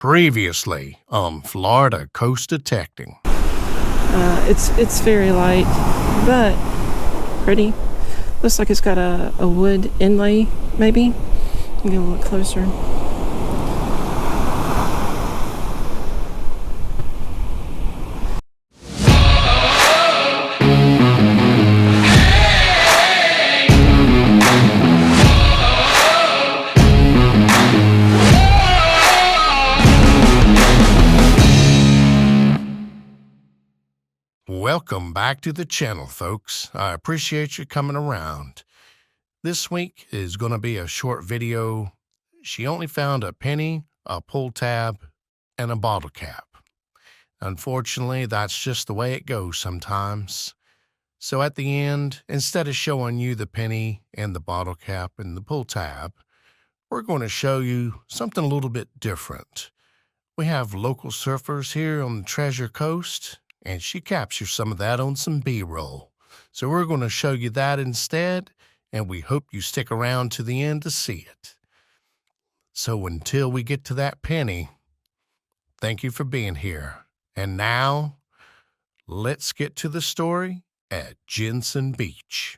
Previously on Florida Coast Detecting. It's very light, but pretty. Looks like it's got a wood inlay, maybe. Get a little closer. Welcome back to the channel, folks. I appreciate you coming around. This week is going to be a short video. She only found a penny, a pull tab, and a bottle cap. Unfortunately, that's just the way it goes sometimes. So at the end, instead of showing you the penny and the bottle cap and the pull tab, we're going to show you something a little bit different. We have local surfers here on the Treasure Coast, and she captures some of that on some B-roll. So we're going to show you that instead, and we hope you stick around to the end to see it. So until we get to that penny, thank you for being here. And now, let's get to the story at Jensen Beach.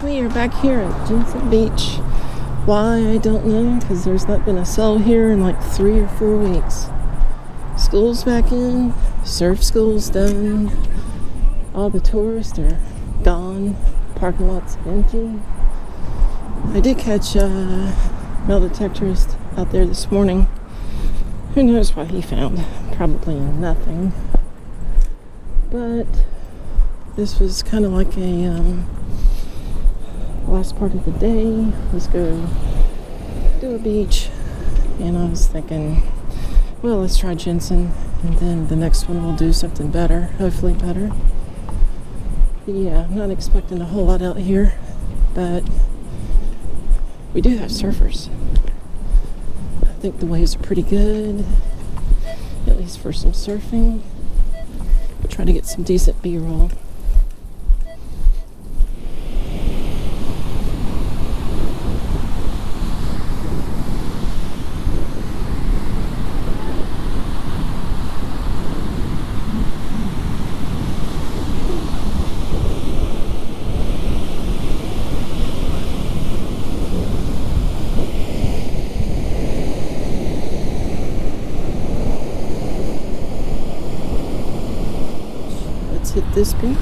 We are back here at Jensen Beach. Why, I don't know, because there's not been a soul here in like 3 or 4 weeks. School's back in, surf school's done, all the tourists are gone, parking lot's empty. I did catch a metal detectorist out there this morning. Who knows what he found? Probably nothing. But this was kind of like a last part of the day. Let's go do a beach, and I was thinking, well, let's try Jensen, and then the next one we'll do something better, hopefully better. But yeah, I'm not expecting a whole lot out here, but we do have surfers. I think the waves are pretty good, at least for some surfing. We'll try to get some decent B-roll. Hit this beach.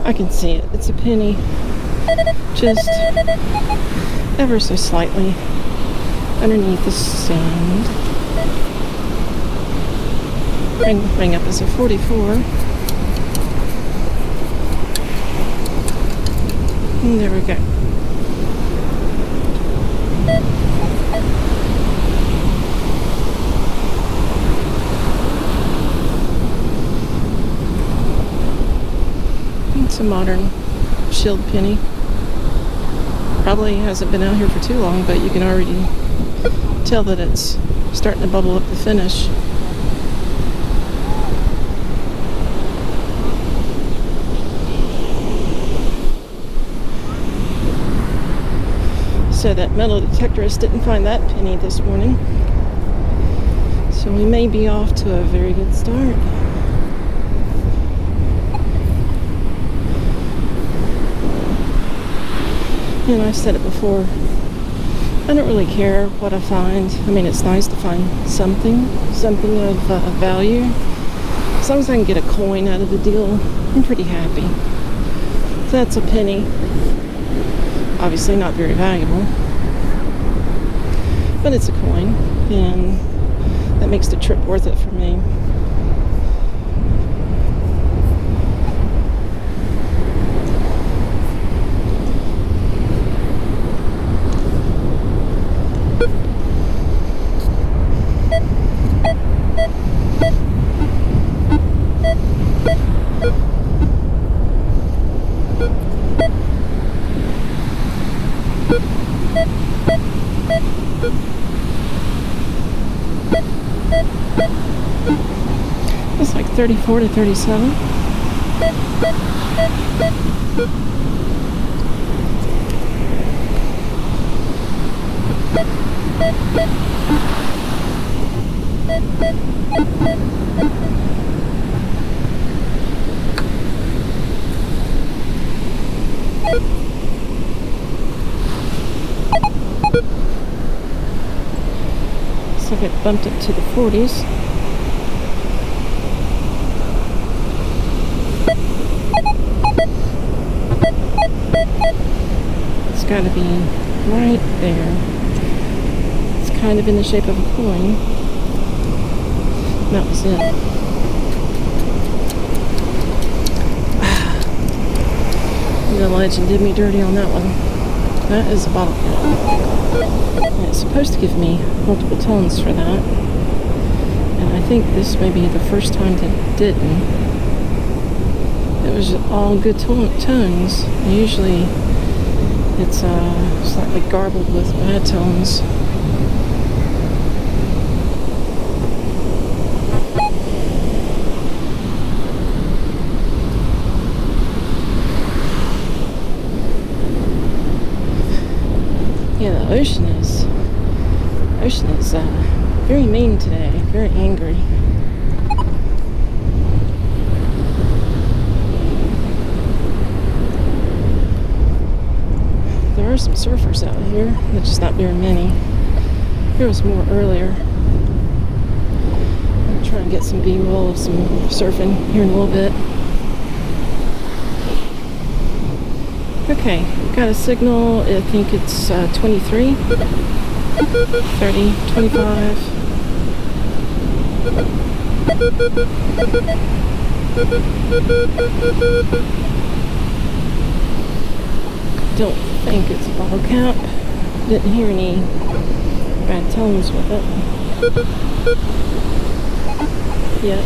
I can see it. It's a penny. Just ever so slightly underneath the sand. Bring up as a 44. And there we go. It's a modern shield penny. Probably hasn't been out here for too long, but you can already Tell that it's starting to bubble up the finish. So that metal detectorist didn't find that penny this morning. So we may be off to a very good start. And I've said it before, I don't really care what I find. I mean, it's nice to find something of value. As long as I can get a coin out of the deal, I'm pretty happy. So that's a penny. Obviously not very valuable, but it's a coin, and that makes the trip worth it for me. It's like 34 to 37. Looks like it bumped it to the 40s. It's got to be right there. It's kind of in the shape of a coin. That was it. The legend did me dirty on that one. That is a bottle cap. And it's supposed to give me multiple tones for that. And I think this may be the first time that it didn't. It was all good tones. Usually it's slightly garbled with bad tones. Yeah, the ocean is very mean today, very angry. There are some surfers out here, but just not very many. There was more earlier. I'm trying to get some B-roll of some surfing here in a little bit. Okay, got a signal. I think it's 23, 30, 25. Don't think it's a bottle cap. Didn't hear any bad tones with it yet.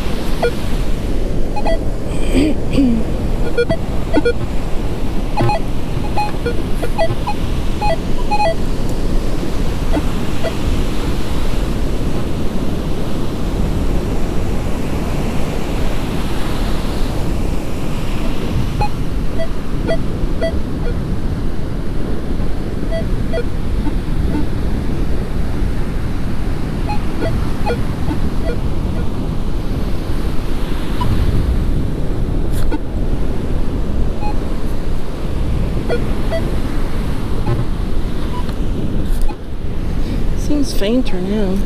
Seems fainter now.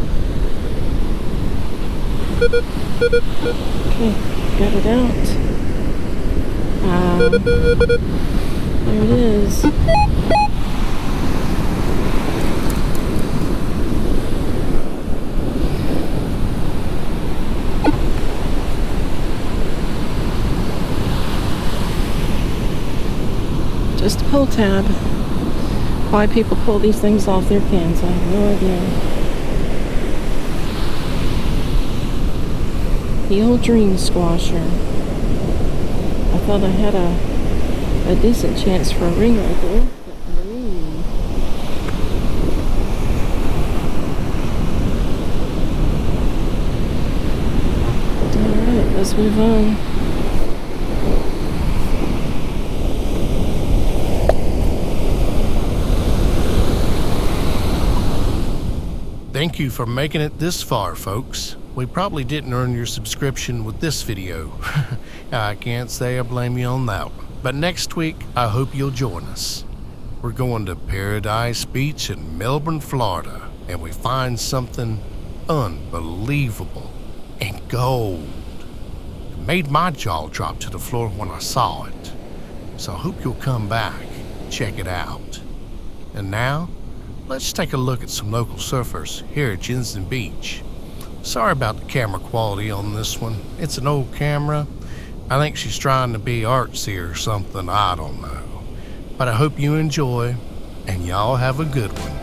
Okay, got it out. There it is. Just a pull tab. Why people pull these things off their cans, I have no idea. The old dream squasher. I thought I had a decent chance for a ring right there. But no. move on. Thank you for making it this far, folks. We probably didn't earn your subscription with this video. I can't say I blame you on that one. But next week, I hope you'll join us. We're going to Paradise Beach in Melbourne, Florida, and we find something unbelievable and gold. It made my jaw drop to the floor when I saw it. So I hope you'll come back, check it out. And now, let's take a look at some local surfers here at Jensen Beach. Sorry about the camera quality on this one. It's an old camera. I think she's trying to be artsy or something, I don't know. But I hope you enjoy, and y'all have a good one.